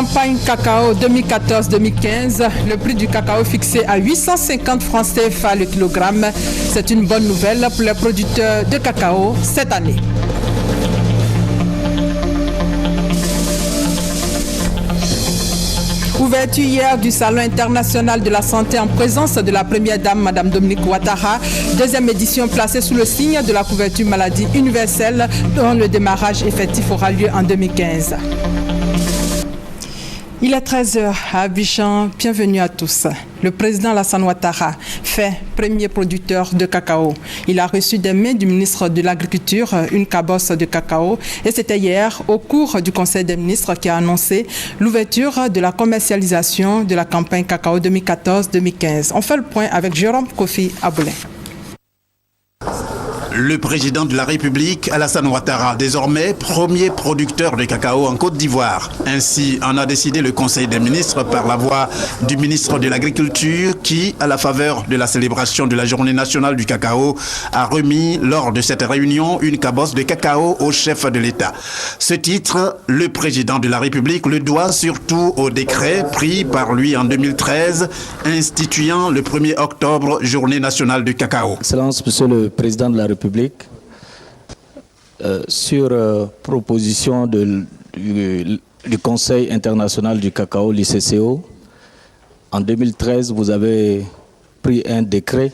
campagne cacao 2014-2015, le prix du cacao fixé à 850 francs CFA le kilogramme. C'est une bonne nouvelle pour les producteurs de cacao cette année. Ouverture hier du Salon international de la santé en présence de la première dame, Madame Dominique Ouattara. Deuxième édition placée sous le signe de la couverture maladie universelle dont le démarrage effectif aura lieu en 2015. Il est 13h à Abidjan. Bienvenue à tous. Le président Alassane Ouattara fait premier producteur de cacao. Il a reçu des mains du ministre de l'Agriculture une cabosse de cacao et c'était hier au cours du Conseil des ministres qui a annoncé l'ouverture de la commercialisation de la campagne cacao 2014-2015. On fait le point avec Jérôme Kofi Aboulin. Le président de la République, Alassane Ouattara, désormais premier producteur de cacao en Côte d'Ivoire. Ainsi en a décidé le Conseil des ministres par la voix du ministre de l'Agriculture qui, à la faveur de la célébration de la Journée nationale du cacao, a remis lors de cette réunion une cabosse de cacao au chef de l'État. Ce titre, le président de la République le doit surtout au décret pris par lui en 2013 instituant le 1er octobre Journée nationale du cacao. Excellence, Monsieur le Président de la République, sur proposition du Conseil international du cacao, l'ICCO, en 2013, vous avez pris un décret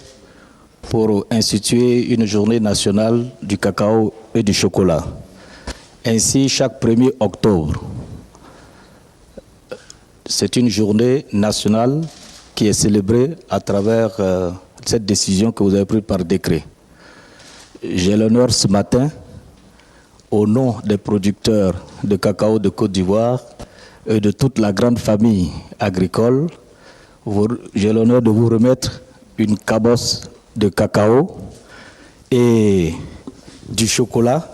pour instituer une journée nationale du cacao et du chocolat. Ainsi, chaque 1er octobre, c'est une journée nationale qui est célébrée à travers cette décision que vous avez prise par décret. J'ai l'honneur ce matin, au nom des producteurs de cacao de Côte d'Ivoire et de toute la grande famille agricole, j'ai l'honneur de vous remettre une cabosse de cacao et du chocolat.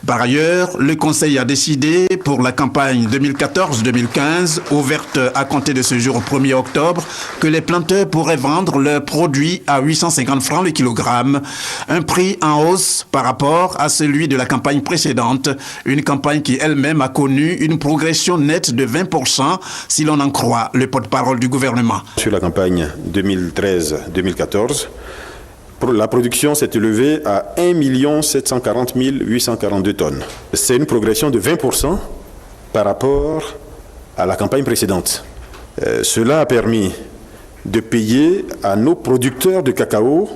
Par ailleurs, le Conseil a décidé pour la campagne 2014-2015, ouverte à compter de ce jour au 1er octobre, que les planteurs pourraient vendre leurs produits à 850 francs le kilogramme, un prix en hausse par rapport à celui de la campagne précédente, une campagne qui elle-même a connu une progression nette de 20% si l'on en croit le porte-parole du gouvernement. Sur la campagne 2013-2014, la production s'est élevée à 1 740 842 tonnes. C'est une progression de 20% par rapport à la campagne précédente. Cela a permis de payer à nos producteurs de cacao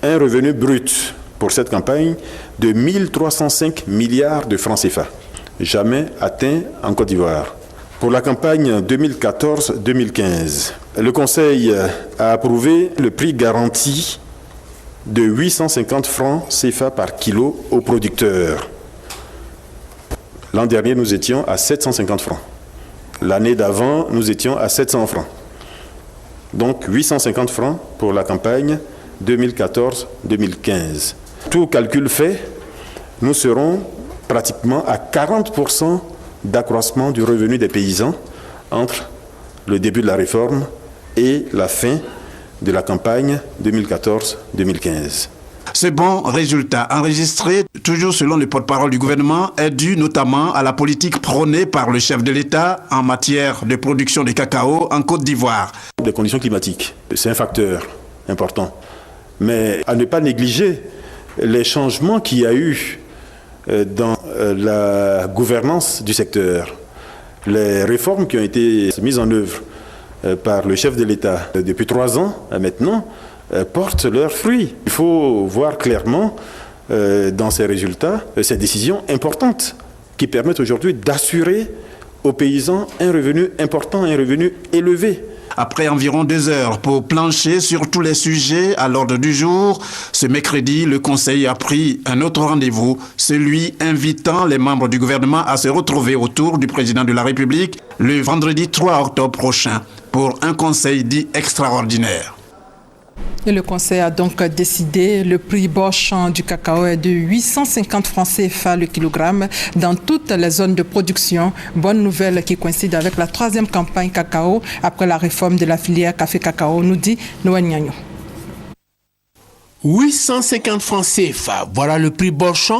un revenu brut pour cette campagne de 1305 milliards de francs CFA, jamais atteint en Côte d'Ivoire. Pour la campagne 2014-2015, le Conseil a approuvé le prix garanti de 850 francs CFA par kilo aux producteurs. L'an dernier, nous étions à 750 francs. L'année d'avant, nous étions à 700 francs. Donc 850 francs pour la campagne 2014-2015. Tout calcul fait, nous serons pratiquement à 40% d'accroissement du revenu des paysans entre le début de la réforme et la fin de la campagne 2014-2015. Ce bon résultat enregistré, toujours selon le porte-parole du gouvernement, est dû notamment à la politique prônée par le chef de l'État en matière de production de cacao en Côte d'Ivoire. Les conditions climatiques, c'est un facteur important. Mais à ne pas négliger les changements qu'il y a eu dans la gouvernance du secteur, les réformes qui ont été mises en œuvre par le chef de l'État depuis 3 ans maintenant portent leurs fruits. Il faut voir clairement dans ces résultats ces décisions importantes qui permettent aujourd'hui d'assurer aux paysans un revenu important, un revenu élevé. Après environ 2 heures pour plancher sur tous les sujets à l'ordre du jour, ce mercredi, le Conseil a pris un autre rendez-vous, celui invitant les membres du gouvernement à se retrouver autour du président de la République le vendredi 3 octobre prochain pour un conseil dit extraordinaire. Et le Conseil a donc décidé le prix Bosch du cacao est de 850 francs CFA le kilogramme dans toutes les zones de production. Bonne nouvelle qui coïncide avec la 3e campagne cacao après la réforme de la filière café-cacao, nous dit Noël Niagnon. 850 francs CFA, voilà le prix Bosch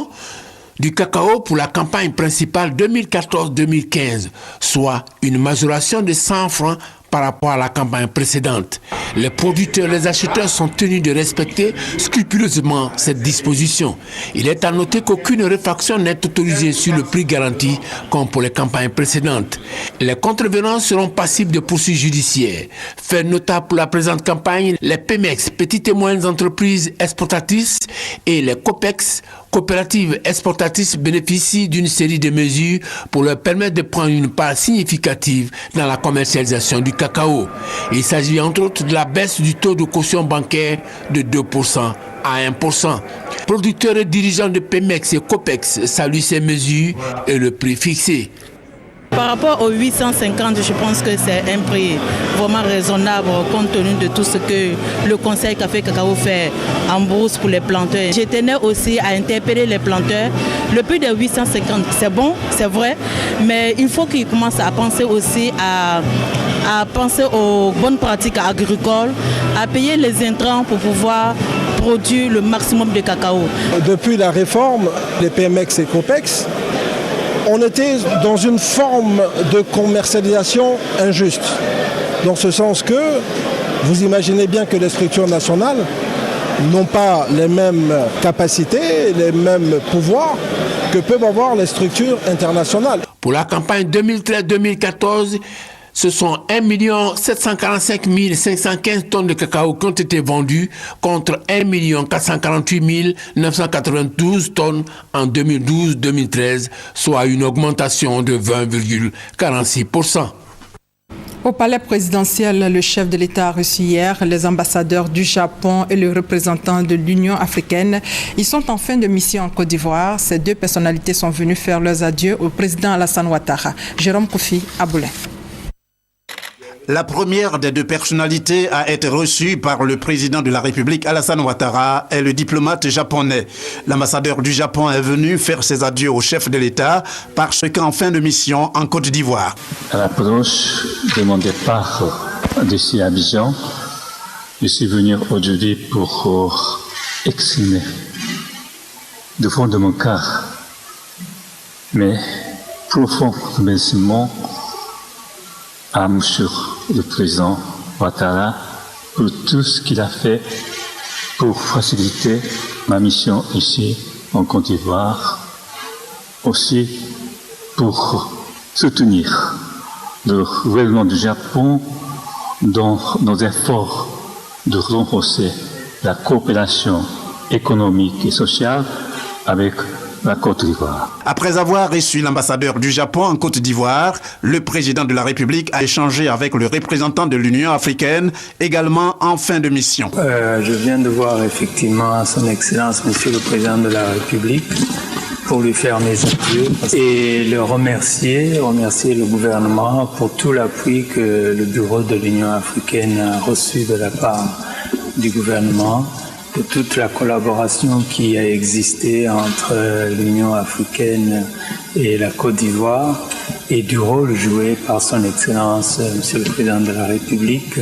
du cacao pour la campagne principale 2014-2015, soit une majoration de 100 francs par rapport à la campagne précédente. Les producteurs et les acheteurs sont tenus de respecter scrupuleusement cette disposition. Il est à noter qu'aucune réfaction n'est autorisée sur le prix garanti comme pour les campagnes précédentes. Les contrevenants seront passibles de poursuites judiciaires. Fait notable pour la présente campagne, les PEMEX, petites et moyennes entreprises exportatrices, et les COPEX, coopératives exportatrices, bénéficient d'une série de mesures pour leur permettre de prendre une part significative dans la commercialisation du cacao. Il s'agit entre autres de la baisse du taux de caution bancaire de 2% à 1%. Producteurs et dirigeants de PEMEX et COPEX saluent ces mesures et le prix fixé. Par rapport aux 850, je pense que c'est un prix vraiment raisonnable compte tenu de tout ce que le Conseil Café Cacao fait en bourse pour les planteurs. Je tenais aussi à interpeller les planteurs. Le prix de 850, c'est bon, c'est vrai, mais il faut qu'ils commencent à penser aussi à penser aux bonnes pratiques agricoles, à payer les intrants pour pouvoir produire le maximum de cacao. Depuis la réforme, les PMX et COPEX, on était dans une forme de commercialisation injuste. Dans ce sens que, vous imaginez bien que les structures nationales n'ont pas les mêmes capacités, les mêmes pouvoirs que peuvent avoir les structures internationales. Pour la campagne 2013-2014, ce sont 1 745 515 tonnes de cacao qui ont été vendues contre 1 448 992 tonnes en 2012-2013, soit une augmentation de 20,46%. Au palais présidentiel, le chef de l'État a reçu hier les ambassadeurs du Japon et le représentant de l'Union africaine. Ils sont en fin de mission en Côte d'Ivoire. Ces deux personnalités sont venues faire leurs adieux au président Alassane Ouattara. Jérôme Kofi Aboulin. La première des deux personnalités à être reçue par le président de la République, Alassane Ouattara, est le diplomate japonais. L'ambassadeur du Japon est venu faire ses adieux au chef de l'État parce qu'en fin de mission en Côte d'Ivoire. À l'approche de mon départ d'ici à Abidjan, je suis venu aujourd'hui pour exprimer du fond de mon cœur mes profonds remerciements à Monsieur le Président Ouattara pour tout ce qu'il a fait pour faciliter ma mission ici en Côte d'Ivoire, aussi pour soutenir le gouvernement du Japon dans nos efforts de renforcer la coopération économique et sociale avec la Côte d'Ivoire. Après avoir reçu l'ambassadeur du Japon en Côte d'Ivoire, le président de la République a échangé avec le représentant de l'Union africaine, également en fin de mission. Je viens de voir effectivement son Excellence, Monsieur le Président de la République, pour lui faire mes adieux et le remercier le gouvernement pour tout l'appui que le bureau de l'Union africaine a reçu de la part du gouvernement, de toute la collaboration qui a existé entre l'Union africaine et la Côte d'Ivoire et du rôle joué par son Excellence, Monsieur le Président de la République,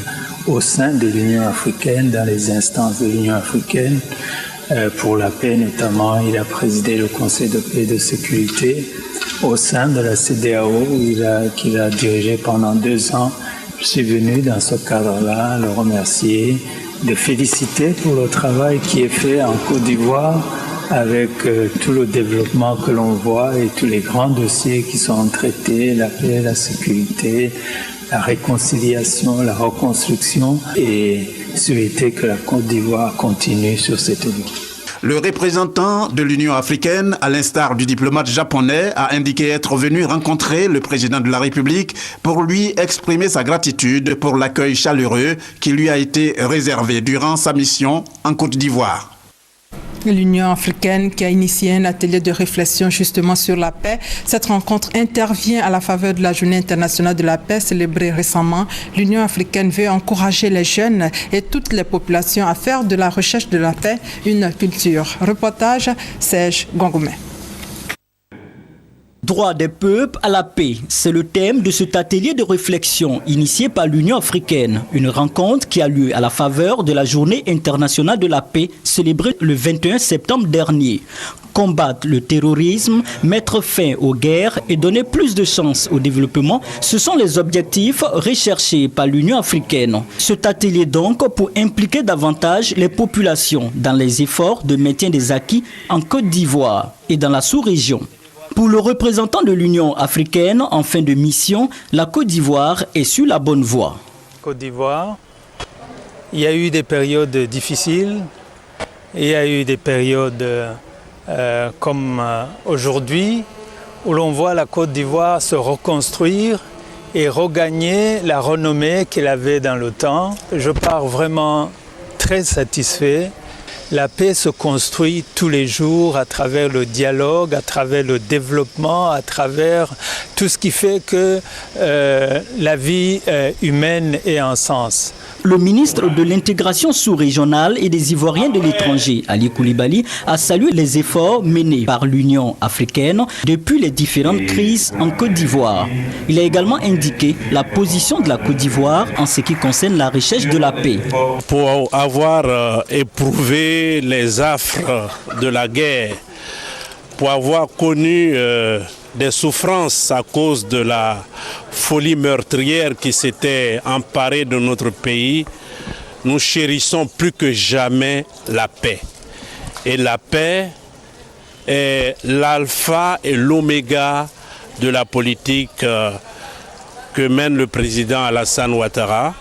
au sein de l'Union africaine, dans les instances de l'Union africaine. Pour la paix notamment, il a présidé le Conseil de paix et de sécurité au sein de la CEDEAO qu'il a dirigé pendant 2 ans. Je suis venu dans ce cadre-là le remercier, le féliciter pour le travail qui est fait en Côte d'Ivoire avec tout le développement que l'on voit et tous les grands dossiers qui sont traités, la paix, la sécurité, la réconciliation, la reconstruction et souhaiter que la Côte d'Ivoire continue sur cette voie. Le représentant de l'Union africaine, à l'instar du diplomate japonais, a indiqué être venu rencontrer le président de la République pour lui exprimer sa gratitude pour l'accueil chaleureux qui lui a été réservé durant sa mission en Côte d'Ivoire. L'Union africaine qui a initié un atelier de réflexion justement sur la paix. Cette rencontre intervient à la faveur de la Journée internationale de la paix célébrée récemment. L'Union africaine veut encourager les jeunes et toutes les populations à faire de la recherche de la paix une culture. Reportage Serge Gongoumé. Droit des peuples à la paix, c'est le thème de cet atelier de réflexion initié par l'Union africaine. Une rencontre qui a lieu à la faveur de la Journée internationale de la paix célébrée le 21 septembre dernier. Combattre le terrorisme, mettre fin aux guerres et donner plus de chance au développement, ce sont les objectifs recherchés par l'Union africaine. Cet atelier donc pour impliquer davantage les populations dans les efforts de maintien des acquis en Côte d'Ivoire et dans la sous-région. Pour le représentant de l'Union africaine en fin de mission, la Côte d'Ivoire est sur la bonne voie. Côte d'Ivoire, il y a eu des périodes difficiles, il y a eu des périodes comme aujourd'hui, où l'on voit la Côte d'Ivoire se reconstruire et regagner la renommée qu'elle avait dans le temps. Je pars vraiment très satisfait. La paix se construit tous les jours à travers le dialogue, à travers le développement, à travers tout ce qui fait que la vie humaine ait un sens. Le ministre de l'intégration sous-régionale et des Ivoiriens de l'étranger, Ali Koulibaly, a salué les efforts menés par l'Union africaine depuis les différentes crises en Côte d'Ivoire. Il a également indiqué la position de la Côte d'Ivoire en ce qui concerne la recherche de la paix. Pour avoir éprouvé les affres de la guerre, pour avoir connu des souffrances à cause de la folie meurtrière qui s'était emparée de notre pays, nous chérissons plus que jamais la paix. Et la paix est l'alpha et l'oméga de la politique que mène le président Alassane Ouattara.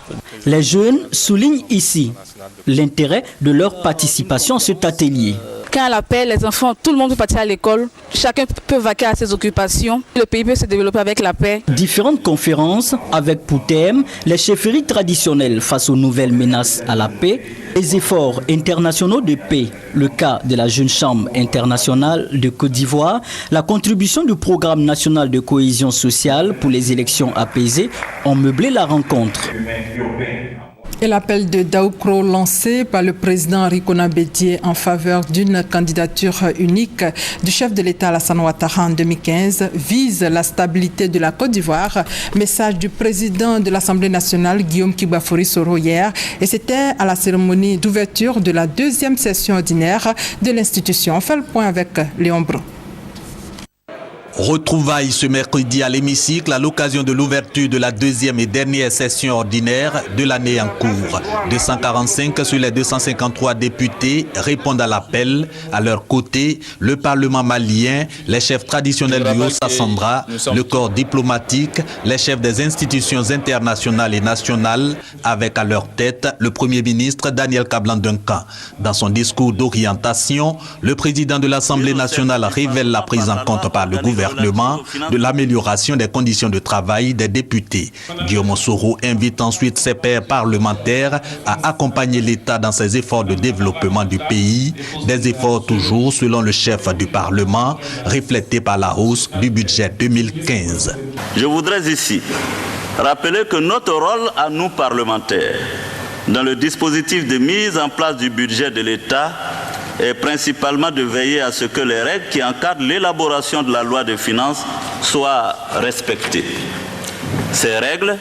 Les jeunes soulignent ici l'intérêt de leur participation à cet atelier. Quand à la paix, les enfants, tout le monde peut partir à l'école, chacun peut vaquer à ses occupations, le pays peut se développer avec la paix. Différentes conférences avec pour thème les chefferies traditionnelles face aux nouvelles menaces à la paix, les efforts internationaux de paix, le cas de la Jeune Chambre internationale de Côte d'Ivoire, la contribution du programme national de cohésion sociale pour les élections apaisées ont meublé la rencontre. Et l'appel de Daoukro lancé par le président Rikona Bédié en faveur d'une candidature unique du chef de l'État Alassane Ouattara en 2015 vise la stabilité de la Côte d'Ivoire. Message du président de l'Assemblée nationale Guillaume Kibafori Soro hier, et c'était à la cérémonie d'ouverture de la deuxième session ordinaire de l'institution. On fait le point avec Léon Brun. Retrouvailles ce mercredi à l'hémicycle à l'occasion de l'ouverture de la deuxième et dernière session ordinaire de l'année en cours. 245 sur les 253 députés répondent à l'appel. À leur côté, le Parlement malien, les chefs traditionnels du Haut-Sassandra, le corps diplomatique, les chefs des institutions internationales et nationales, avec à leur tête le Premier ministre Daniel Kablan-Duncan. Dans son discours d'orientation, le président de l'Assemblée nationale révèle la prise en compte par le gouvernement de l'amélioration des conditions de travail des députés. Guillaume Soro invite ensuite ses pairs parlementaires à accompagner l'État dans ses efforts de développement du pays, des efforts toujours, selon le chef du Parlement, reflétés par la hausse du budget 2015. Je voudrais ici rappeler que notre rôle à nous parlementaires dans le dispositif de mise en place du budget de l'État est principalement de veiller à ce que les règles qui encadrent l'élaboration de la loi de finances soient respectées. Ces règles,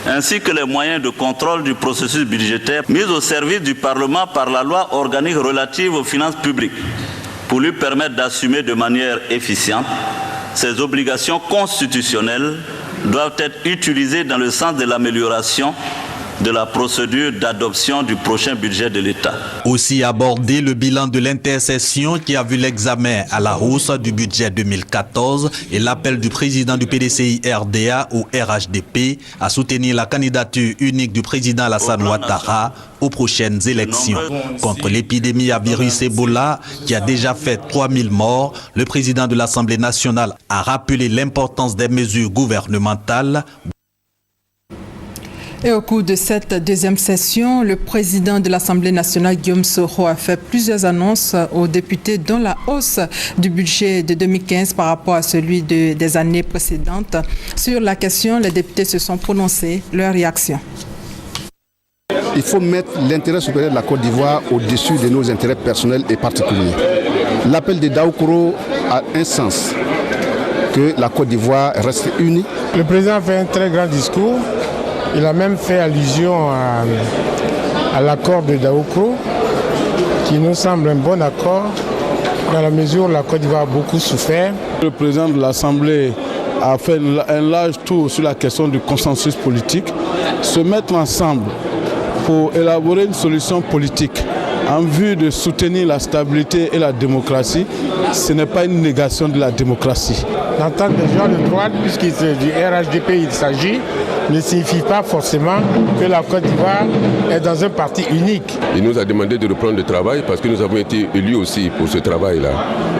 ainsi que les moyens de contrôle du processus budgétaire mis au service du Parlement par la loi organique relative aux finances publiques, pour lui permettre d'assumer de manière efficiente ses obligations constitutionnelles, doivent être utilisées dans le sens de l'amélioration de la procédure d'adoption du prochain budget de l'État. Aussi abordé le bilan de l'intercession qui a vu l'examen à la hausse du budget 2014 et l'appel du président du PDCI RDA au RHDP à soutenir la candidature unique du président Alassane Ouattara aux prochaines élections. Contre l'épidémie à virus Ebola qui a déjà fait 3000 morts, le président de l'Assemblée nationale a rappelé l'importance des mesures gouvernementales. Et au cours de cette deuxième session, le président de l'Assemblée nationale, Guillaume Soro, a fait plusieurs annonces aux députés, dont la hausse du budget de 2015 par rapport à celui des années précédentes. Sur la question, les députés se sont prononcés. Leur réaction. Il faut mettre l'intérêt supérieur de la Côte d'Ivoire au-dessus de nos intérêts personnels et particuliers. L'appel de Daoukro a un sens. que la Côte d'Ivoire reste unie. Le président a fait un très grand discours. Il a même fait allusion à l'accord de Daoukro, qui nous semble un bon accord, dans la mesure où la Côte d'Ivoire a beaucoup souffert. Le président de l'Assemblée a fait un large tour sur la question du consensus politique, se mettre ensemble pour élaborer une solution politique en vue de soutenir la stabilité et la démocratie. Ce n'est pas une négation de la démocratie. L'entente des gens de droite, puisqu'il s'agit du RHDP, il s'agit, ne signifie pas forcément que la Côte d'Ivoire est dans un parti unique. Il nous a demandé de reprendre le travail parce que nous avons été élus aussi pour ce travail-là.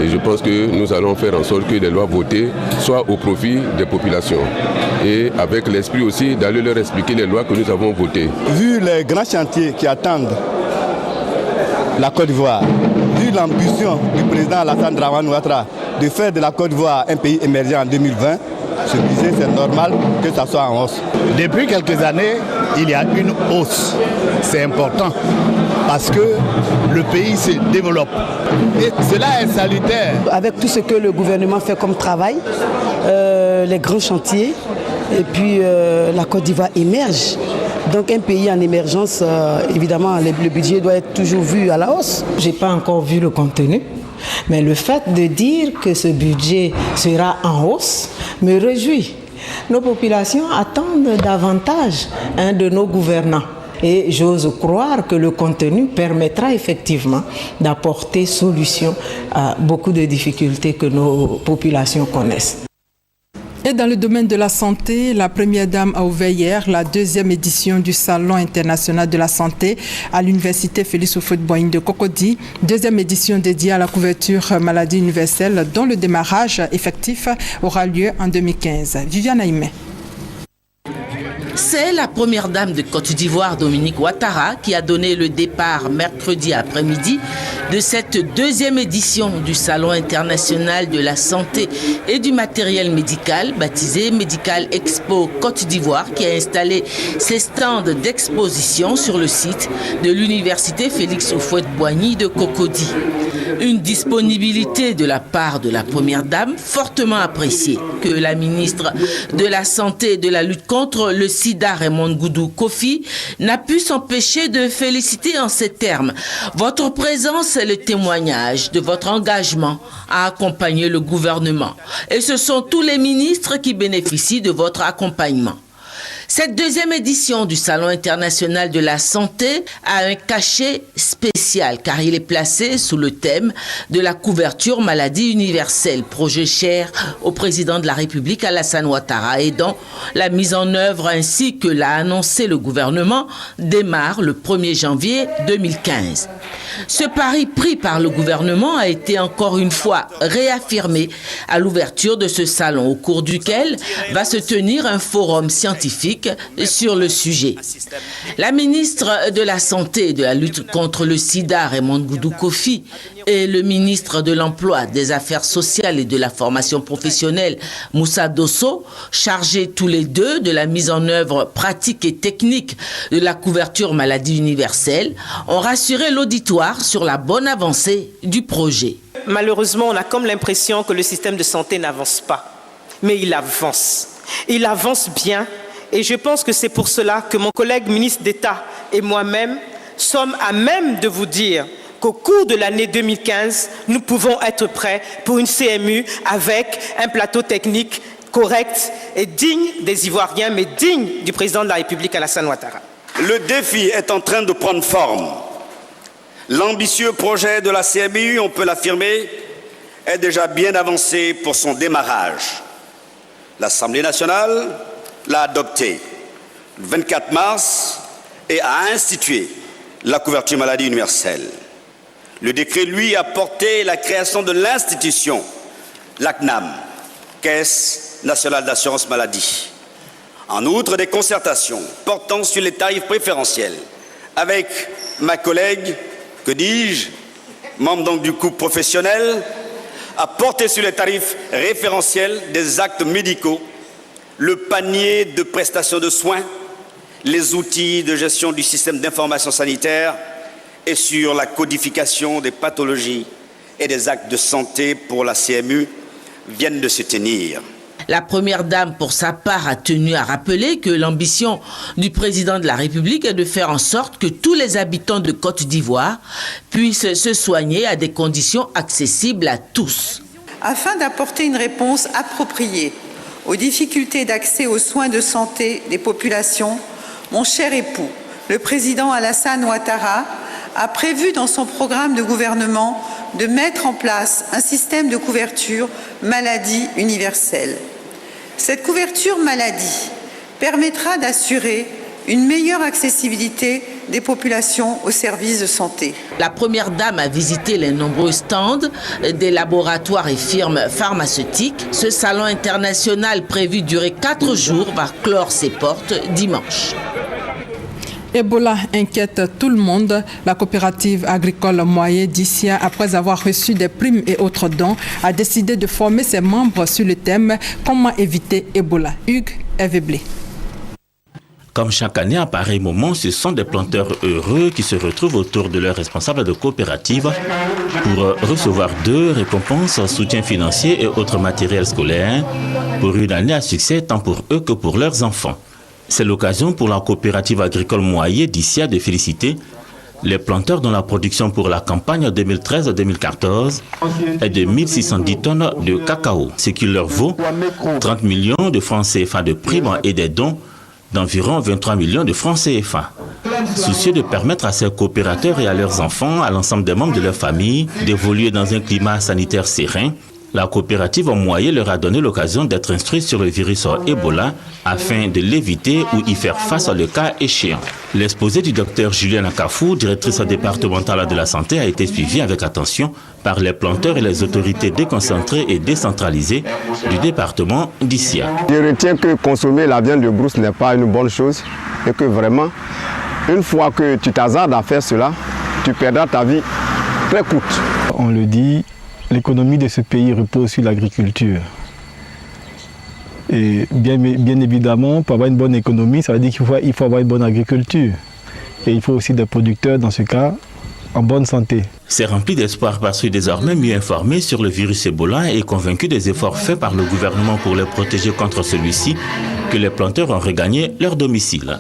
Et je pense que nous allons faire en sorte que les lois votées soient au profit des populations. Et avec l'esprit aussi d'aller leur expliquer les lois que nous avons votées. Vu les grands chantiers qui attendent la Côte d'Ivoire, vu l'ambition du président Alassane Dramane Ouattara de faire de la Côte d'Ivoire un pays émergent en 2020, ce budget, c'est normal que ça soit en hausse. Depuis quelques années, il y a une hausse. C'est important parce que le pays se développe. Et cela est salutaire. Avec tout ce que le gouvernement fait comme travail, les grands chantiers, et puis la Côte d'Ivoire émerge. Donc un pays en émergence, évidemment, le budget doit être toujours vu à la hausse. Je n'ai pas encore vu le contenu, mais le fait de dire que ce budget sera en hausse me réjouit. Nos populations attendent davantage de nos gouvernants. Et j'ose croire que le contenu permettra effectivement d'apporter solution à beaucoup de difficultés que nos populations connaissent. Et dans le domaine de la santé, la Première Dame a ouvert hier la 2e édition du Salon international de la santé à l'Université Félix Houphouët-Boigny de Cocody. 2e édition dédiée à la couverture maladie universelle dont le démarrage effectif aura lieu en 2015. Viviane Aimé. C'est la Première Dame de Côte d'Ivoire, Dominique Ouattara, qui a donné le départ mercredi après-midi de cette 2e édition du Salon international de la santé et du matériel médical, baptisé Medical Expo Côte d'Ivoire, qui a installé ses stands d'exposition sur le site de l'Université Félix Houphouët-Boigny de Cocody. Une disponibilité de la part de la Première Dame fortement appréciée, que la ministre de la Santé et de la lutte contre le sida, Raymond Goudou Kofi, n'a pu s'empêcher de féliciter en ces termes. Votre présence est le témoignage de votre engagement à accompagner le gouvernement. Et ce sont tous les ministres qui bénéficient de votre accompagnement. Cette 2e édition du Salon international de la santé a un cachet spécial car il est placé sous le thème de la couverture maladie universelle, projet cher au président de la République Alassane Ouattara, et dont la mise en œuvre ainsi que l'a annoncé le gouvernement démarre le 1er janvier 2015. Ce pari pris par le gouvernement a été encore une fois réaffirmé à l'ouverture de ce salon, au cours duquel va se tenir un forum scientifique sur le sujet. La ministre de la Santé et de la lutte contre le sida, Raymond Goudou Kofi, et le ministre de l'Emploi, des Affaires sociales et de la formation professionnelle, Moussa Dosso, chargés tous les deux de la mise en œuvre pratique et technique de la couverture maladie universelle, ont rassuré l'auditoire sur la bonne avancée du projet. Malheureusement, on a comme l'impression que le système de santé n'avance pas, mais il avance. Il avance bien. Et je pense que c'est pour cela que mon collègue ministre d'État et moi-même sommes à même de vous dire qu'au cours de l'année 2015, nous pouvons être prêts pour une CMU avec un plateau technique correct et digne des Ivoiriens, mais digne du président de la République Alassane Ouattara. Le défi est en train de prendre forme. L'ambitieux projet de la CMU, on peut l'affirmer, est déjà bien avancé pour son démarrage. L'Assemblée nationale l'a adopté le 24 mars et a institué la couverture maladie universelle. Le décret, lui, a porté la création de l'institution, l'ACNAM, Caisse nationale d'assurance maladie. En outre, des concertations portant sur les tarifs préférentiels avec ma collègue, que dis-je, membre donc du couple professionnel, a porté sur les tarifs référentiels des actes médicaux, le panier de prestations de soins, les outils de gestion du système d'information sanitaire et sur la codification des pathologies et des actes de santé pour la CMU viennent de se tenir. La première dame, pour sa part, a tenu à rappeler que l'ambition du président de la République est de faire en sorte que tous les habitants de Côte d'Ivoire puissent se soigner à des conditions accessibles à tous. Afin d'apporter une réponse appropriée aux difficultés d'accès aux soins de santé des populations, mon cher époux, le président Alassane Ouattara, a prévu dans son programme de gouvernement de mettre en place un système de couverture maladie universelle. Cette couverture maladie permettra d'assurer une meilleure accessibilité des populations aux services de santé. La première dame a visité les nombreux stands des laboratoires et firmes pharmaceutiques. Ce salon international prévu durer 4 jours va clore ses portes dimanche. Ebola inquiète tout le monde. La coopérative agricole Moyen d'Issia, après avoir reçu des primes et autres dons, a décidé de former ses membres sur le thème « Comment éviter Ebola ». Hugues Eveblé. Comme chaque année, à pareil moment, ce sont des planteurs heureux qui se retrouvent autour de leurs responsables de coopérative pour recevoir d'eux récompenses, soutien financier et autres matériels scolaires pour une année à succès tant pour eux que pour leurs enfants. C'est l'occasion pour la coopérative agricole Moyen d'Issia de féliciter les planteurs dont la production pour la campagne 2013-2014 est de 1610 tonnes de cacao, ce qui leur vaut 30 millions de francs CFA de primes et des dons d'environ 23 millions de francs CFA. Soucieux de permettre à ces coopérateurs et à leurs enfants, à l'ensemble des membres de leur famille, d'évoluer dans un climat sanitaire serein, la coopérative Moyen leur a donné l'occasion d'être instruits sur le virus Ebola afin de l'éviter ou y faire face le cas échéant. L'exposé du docteur Julien Akafou, directrice départementale de la santé, a été suivi avec attention par les planteurs et les autorités déconcentrées et décentralisées du département d'Issia. Je retiens que consommer la viande de brousse n'est pas une bonne chose et que vraiment, une fois que tu t'hasardes à faire cela, tu perdras ta vie très courte. On le dit, l'économie de ce pays repose sur l'agriculture. Et bien évidemment, pour avoir une bonne économie, ça veut dire qu'il faut avoir une bonne agriculture. Et il faut aussi des producteurs, dans ce cas, en bonne santé. C'est rempli d'espoir parce que désormais mieux informé sur le virus Ebola et convaincu des efforts faits par le gouvernement pour les protéger contre celui-ci, que les planteurs ont regagné leur domicile.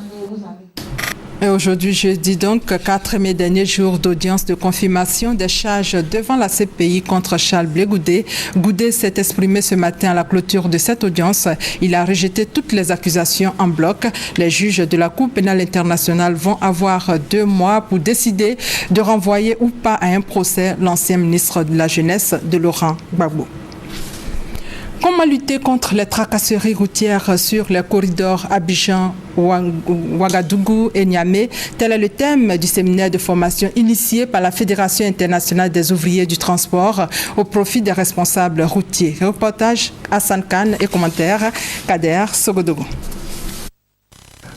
Et aujourd'hui, jeudi, donc, 4e dernier jour d'audience de confirmation des charges devant la CPI contre Charles Blé Goudé. Goudé s'est exprimé ce matin à la clôture de cette audience. Il a rejeté toutes les accusations en bloc. Les juges de la Cour pénale internationale vont avoir 2 mois pour décider de renvoyer ou pas à un procès l'ancien ministre de la Jeunesse de Laurent Gbagbo. Comment lutter contre les tracasseries routières sur les corridors Abidjan, Ouagadougou et Niamey? Tel est le thème du séminaire de formation initié par la Fédération internationale des ouvriers du transport au profit des responsables routiers. Reportage Hassan Khan et commentaire Kader Sogodogo.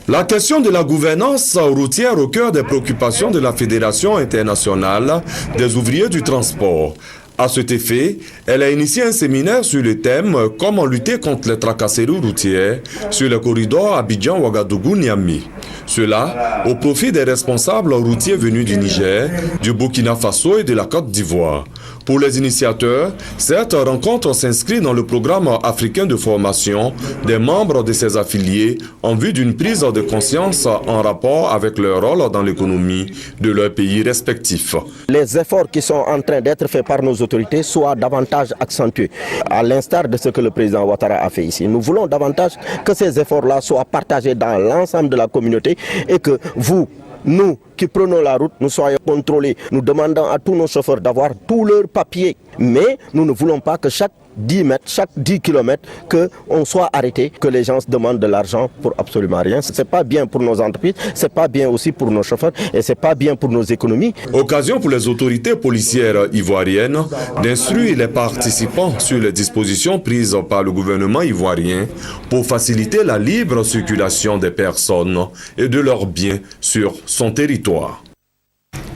La question de la gouvernance routière au cœur des préoccupations de la Fédération internationale des ouvriers du transport. À cet effet, elle a initié un séminaire sur le thème « Comment lutter contre les tracasseries routières sur le corridor Abidjan-Ouagadougou-Niamey ». Cela au profit des responsables routiers venus du Niger, du Burkina Faso et de la Côte d'Ivoire. Pour les initiateurs, cette rencontre s'inscrit dans le programme africain de formation des membres de ses affiliés en vue d'une prise de conscience en rapport avec leur rôle dans l'économie de leurs pays respectifs. Les efforts qui sont en train d'être faits par nos autorités soient davantage accentués, à l'instar de ce que le président Ouattara a fait ici. Nous voulons davantage que ces efforts-là soient partagés dans l'ensemble de la communauté et que nous qui prenons la route, nous soyons contrôlés. Nous demandons à tous nos chauffeurs d'avoir tous leurs papiers. Mais nous ne voulons pas que chaque 10 mètres, chaque 10 km, qu'on soit arrêté, que les gens se demandent de l'argent pour absolument rien. Ce n'est pas bien pour nos entreprises, ce n'est pas bien aussi pour nos chauffeurs et ce n'est pas bien pour nos économies. Occasion pour les autorités policières ivoiriennes d'instruire les participants sur les dispositions prises par le gouvernement ivoirien pour faciliter la libre circulation des personnes et de leurs biens sur son territoire.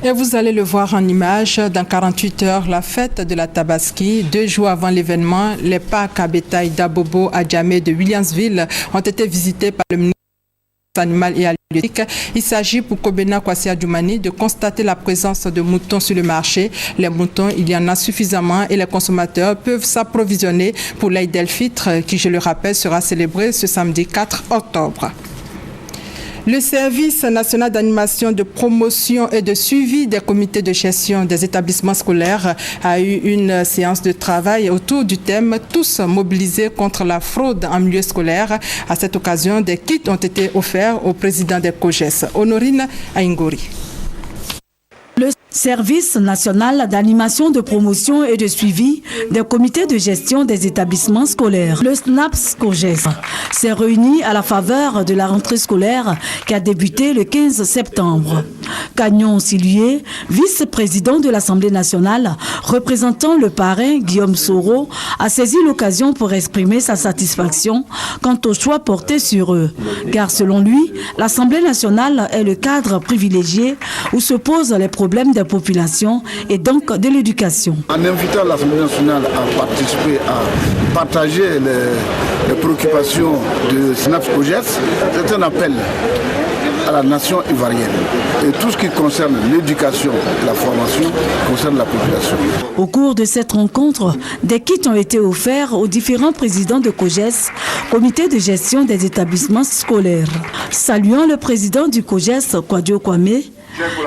Et vous allez le voir en image, dans 48 heures, la fête de la Tabaski. 2 jours avant l'événement, les parcs à bétail d'Abobo à Djamé de Williamsville ont été visités par le ministre animale et halieutique. Il s'agit pour Kobena Kwasi Adjoumani de constater la présence de moutons sur le marché. Les moutons, il y en a suffisamment et les consommateurs peuvent s'approvisionner pour l'Aïd el-Fitr qui, je le rappelle, sera célébré ce samedi 4 octobre. Le service national d'animation, de promotion et de suivi des comités de gestion des établissements scolaires a eu une séance de travail autour du thème « Tous mobilisés contre la fraude en milieu scolaire ». À cette occasion, des kits ont été offerts au président des COGES, Honorine Aingori. Le service national d'animation, de promotion et de suivi des comités de gestion des établissements scolaires, le SNAPS-COGES, s'est réuni à la faveur de la rentrée scolaire qui a débuté le 15 septembre. Cagnon Silier, vice-président de l'Assemblée nationale, représentant le parrain Guillaume Soro, a saisi l'occasion pour exprimer sa satisfaction quant au choix porté sur eux. Car selon lui, l'Assemblée nationale est le cadre privilégié où se posent les problèmes des populations et donc de l'éducation. En invitant l'Assemblée nationale à participer, à partager les préoccupations de SNAPS-COGES, c'est un appel à la nation ivoirienne. Et tout ce qui concerne l'éducation et la formation concerne la population. Au cours de cette rencontre, des kits ont été offerts aux différents présidents de COGES, comité de gestion des établissements scolaires. Saluant le président du COGES, Kwadio Kwame,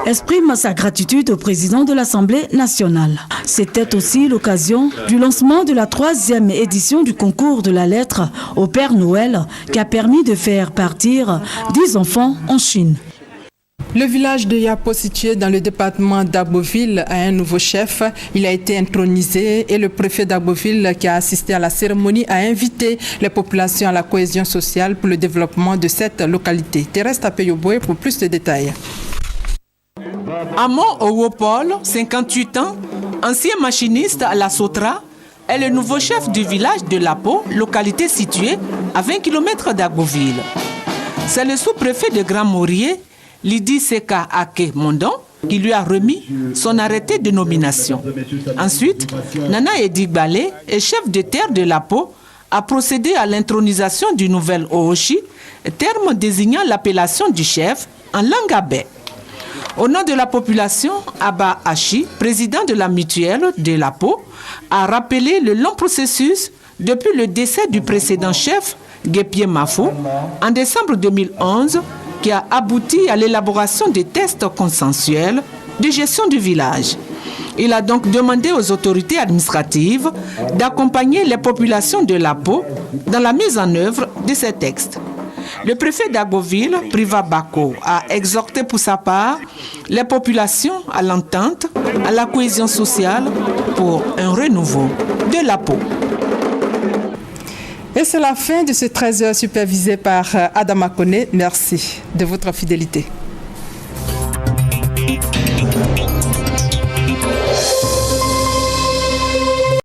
exprime sa gratitude au président de l'Assemblée nationale. C'était aussi l'occasion du lancement de la 3e édition du concours de la lettre au Père Noël qui a permis de faire partir 10 enfants en Chine. Le village de Yapo, situé dans le département d'Agboville, a un nouveau chef. Il a été intronisé et le préfet d'Agboville, qui a assisté à la cérémonie, a invité les populations à la cohésion sociale pour le développement de cette localité. Thérèse Tapeyoboé pour plus de détails. Amon Owopol, 58 ans, ancien machiniste à la Sotra, est le nouveau chef du village de Lapo, localité située à 20 km d'Agboville. C'est le sous-préfet de Grand Maurier, Lydie Seka Ake Mondon, qui lui a remis son arrêté de nomination. Ensuite, Nana Edigbalé, chef de terre de Lapo, a procédé à l'intronisation du nouvel Ooshi, terme désignant l'appellation du chef en langue abé. Au nom de la population, Abba Hachi, président de la mutuelle de Lapo, a rappelé le long processus depuis le décès du précédent chef, Guépie Mafou, en décembre 2011, qui a abouti à l'élaboration des tests consensuels de gestion du village. Il a donc demandé aux autorités administratives d'accompagner les populations de Lapo dans la mise en œuvre de ces textes. Le préfet d'Agboville, Priva Bako, a exhorté pour sa part les populations à l'entente, à la cohésion sociale pour un renouveau de Lapo. Et c'est la fin de ce 13h supervisé par Adama Kone. Merci de votre fidélité.